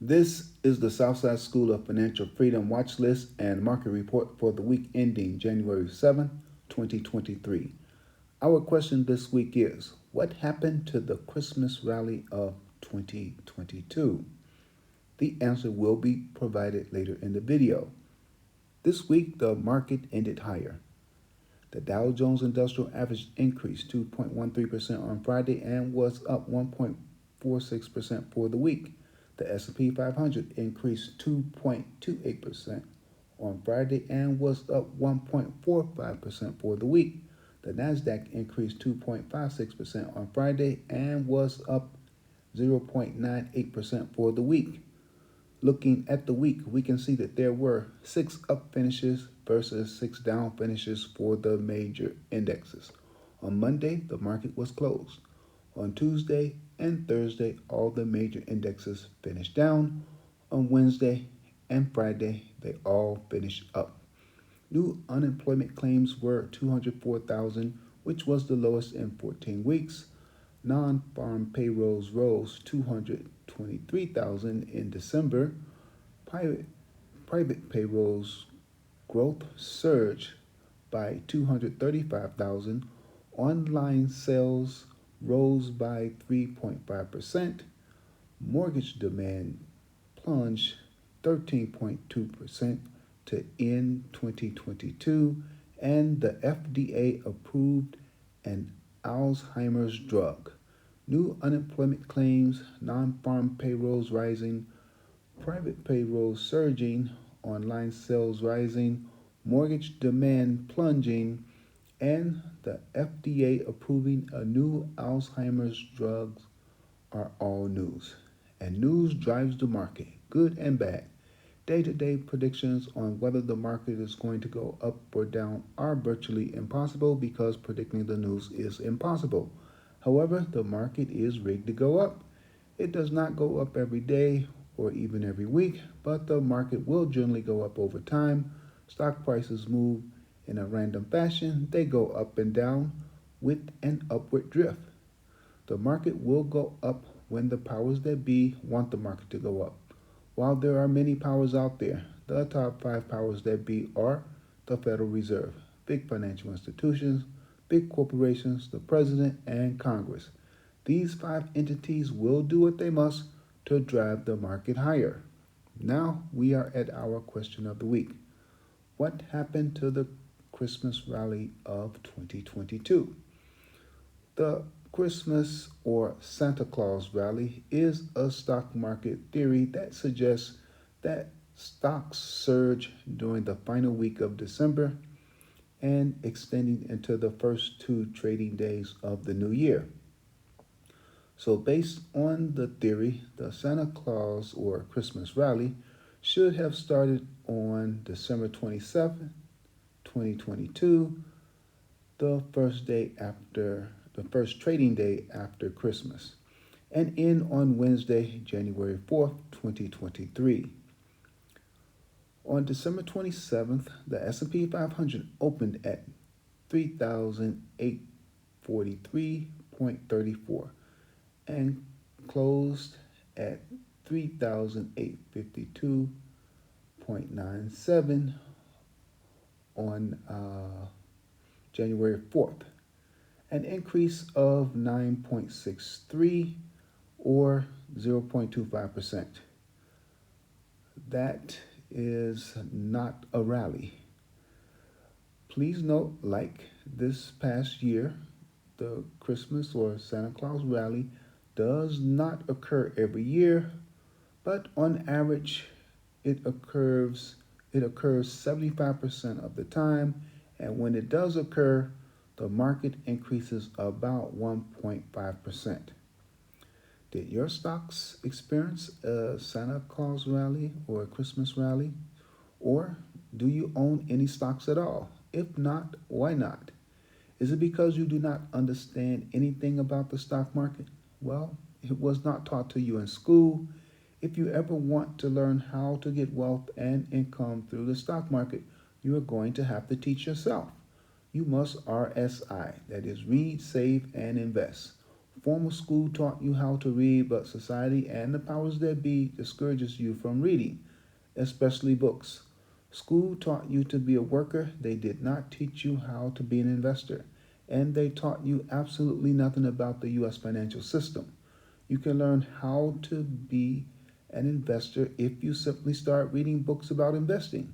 This is the Southside School of Financial Freedom Watchlist and Market Report for the week ending January 7th, 2023. Our question this week is, what happened to the Christmas rally of 2022? The answer will be provided later in the video. This week, the market ended higher. The Dow Jones Industrial Average increased 2.13% on Friday and was up 1.46% for the week. The S&P 500 increased 2.28% on Friday and was up 1.45% for the week. The Nasdaq increased 2.56% on Friday and was up 0.98% for the week. Looking at the week, we can see that there were 6 up finishes versus 6 down finishes for the major indexes. On Monday, the market was closed. On Tuesday and Thursday, all the major indexes finished down. On Wednesday and Friday, they all finished up. New unemployment claims were 204,000, which was the lowest in 14 weeks. Non-farm payrolls rose 223,000 in December. Private payrolls growth surged by 235,000. Online sales rose by 3.5%. Mortgage demand plunged 13.2% to end 2022, and the FDA approved an Alzheimer's drug. New unemployment claims, non-farm payrolls rising, private payrolls surging, online sales rising, mortgage demand plunging, and the FDA approving a new Alzheimer's drug are all news. And news drives the market, good and bad. Day-to-day predictions on whether the market is going to go up or down are virtually impossible because predicting the news is impossible. However, the market is rigged to go up. It does not go up every day or even every week, but the market will generally go up over time. Stock prices move in a random fashion. They go up and down with an upward drift. The market will go up when the powers that be want the market to go up. While there are many powers out there, the top 5 powers that be are the Federal Reserve, big financial institutions, big corporations, the President, and Congress. These 5 entities will do what they must to drive the market higher. Now we are at our question of the week. What happened to the Christmas rally of 2022? The Christmas or Santa Claus Rally is a stock market theory that suggests that stocks surge during the final week of December and extending into the first 2 trading days of the new year. So based on the theory, the Santa Claus or Christmas Rally should have started on December 27th, 2022, the first trading day after Christmas, and end on Wednesday, January 4th, 2023. On December 27th, the S&P 500 opened at 3,843.34 and closed at 3,852.97 on January 4th, an increase of 9.63 or 0.25%. That is not a rally. Please note, like this past year, the Christmas or Santa Claus Rally does not occur every year, but on average, it occurs 75% of the time, and when it does occur, the market increases about 1.5%. Did your stocks experience a Santa Claus rally or a Christmas rally? Or do you own any stocks at all? If not, why not? Is it because you do not understand anything about the stock market? Well, it was not taught to you in school. If you ever want to learn how to get wealth and income through the stock market, you are going to have to teach yourself. You must RSI, that is read, save, and invest. formal school taught you how to read, but society and the powers that be discourages you from reading, especially books. School taught you to be a worker, they did not teach you how to be an investor, and they taught you absolutely nothing about the U.S. financial system. You can learn how to be an investor if you simply start reading books about investing,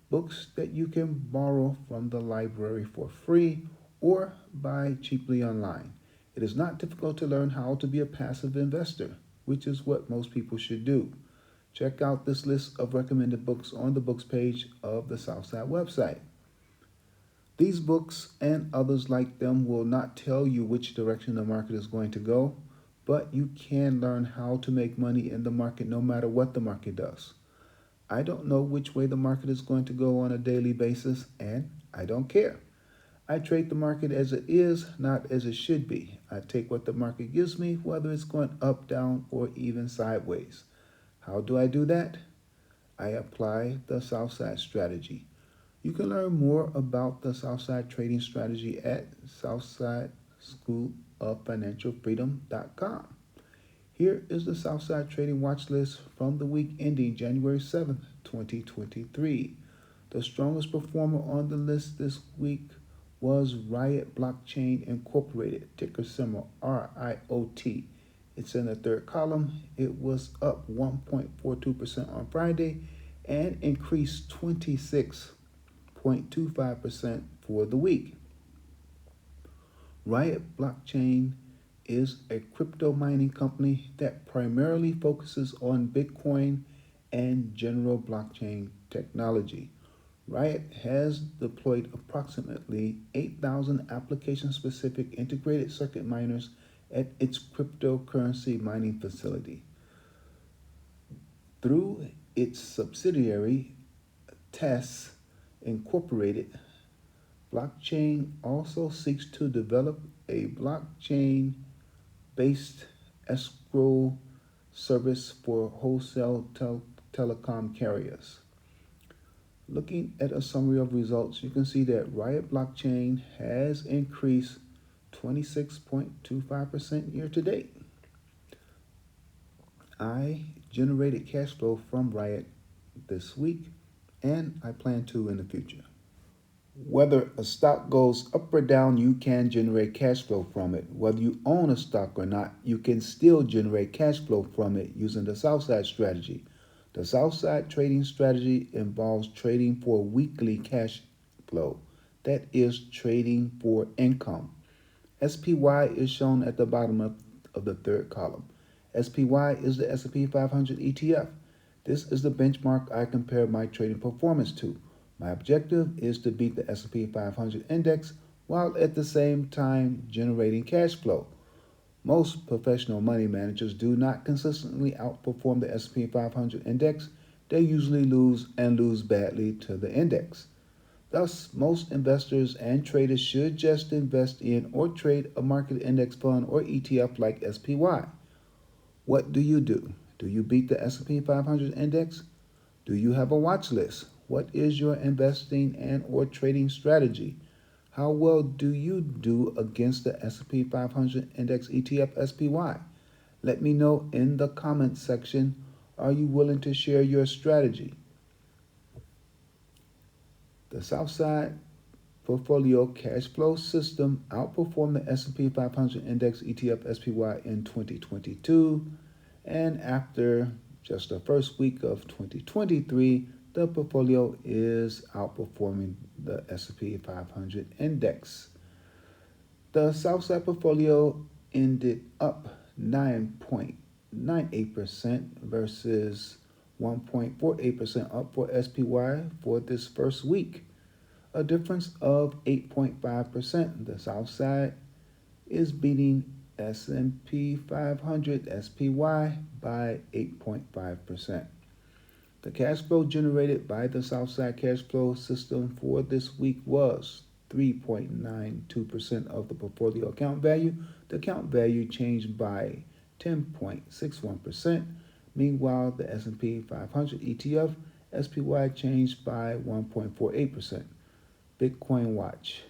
books that you can borrow from the library for free or buy cheaply online. It is not difficult to learn how to be a passive investor, which is what most people should do. Check out this list of recommended books on the books page of the Southside website. These books and others like them will not tell you which direction the market is going to go, but you can learn how to make money in the market no matter what the market does. I don't know which way the market is going to go on a daily basis, and I don't care. I trade the market as it is, not as it should be. I take what the market gives me, whether it's going up, down, or even sideways. How do I do that? I apply the Southside strategy. You can learn more about the Southside trading strategy at southsideschooloffinancialfreedom.com. Here is the Southside Trading Watch List from the week ending January 7th, 2023. The strongest performer on the list this week was Riot Blockchain Incorporated, ticker symbol RIOT. It's in the third column. It was up 1.42% on Friday and increased 26.25% for the week. Riot Blockchain is a crypto mining company that primarily focuses on Bitcoin and general blockchain technology. Riot has deployed approximately 8,000 application-specific integrated circuit miners at its cryptocurrency mining facility. Through its subsidiary, TES Incorporated, blockchain also seeks to develop a blockchain-based escrow service for wholesale telecom carriers. Looking at a summary of results, you can see that Riot Blockchain has increased 26.25% year to date. I generated cash flow from Riot this week, and I plan to in the future. Whether a stock goes up or down, you can generate cash flow from it. Whether you own a stock or not, you can still generate cash flow from it using the Southside strategy. The Southside trading strategy involves trading for weekly cash flow, that is, trading for income. SPY is shown at the bottom of the third column. SPY is the S&P 500 ETF. This is the benchmark I compare my trading performance to. My objective is to beat the S&P 500 index while at the same time generating cash flow. Most professional money managers do not consistently outperform the S&P 500 index. They usually lose and lose badly to the index. Thus, most investors and traders should just invest in or trade a market index fund or ETF like SPY. What do? Do you beat the S&P 500 index? Do you have a watch list? What is your investing and or trading strategy? How well do you do against the S&P 500 Index ETF SPY? Let me know in the comments section. Are you willing to share your strategy? The Southside Portfolio Cash Flow System outperformed the S&P 500 Index ETF SPY in 2022, and after just the first week of 2023, the portfolio is outperforming the S&P 500 index. The Southside portfolio ended up 9.98% versus 1.48% up for SPY for this first week, a difference of 8.5%. The Southside is beating S&P 500 SPY by 8.5%. The cash flow generated by the Southside cash flow system for this week was 3.92% of the portfolio account value. The account value changed by 10.61%. Meanwhile, the S&P 500 ETF SPY changed by 1.48%. Bitcoin Watch.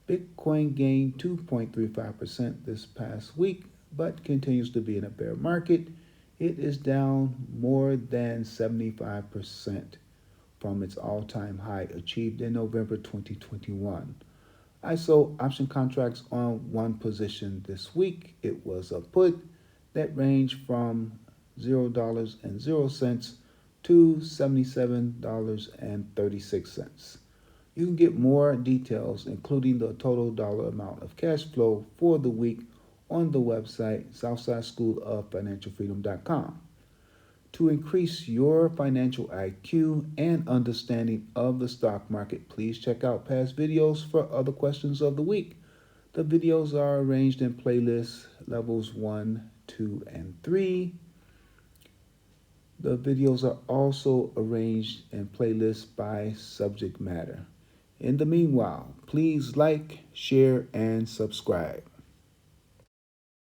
Bitcoin gained 2.35% this past week. but continues to be in a bear market. It is down more than 75% from its all-time high achieved in November 2021. I sold option contracts on one position this week. It was a put that ranged from $0.00 to $77.36. You can get more details, including the total dollar amount of cash flow for the week, on the website Southside School of Financial Freedom.com. To increase your financial IQ and understanding of the stock market, please check out past videos for other questions of the week. The videos are arranged in playlists levels 1, 2, and 3. The videos are also arranged in playlists by subject matter. In the meanwhile, please like, share, and subscribe.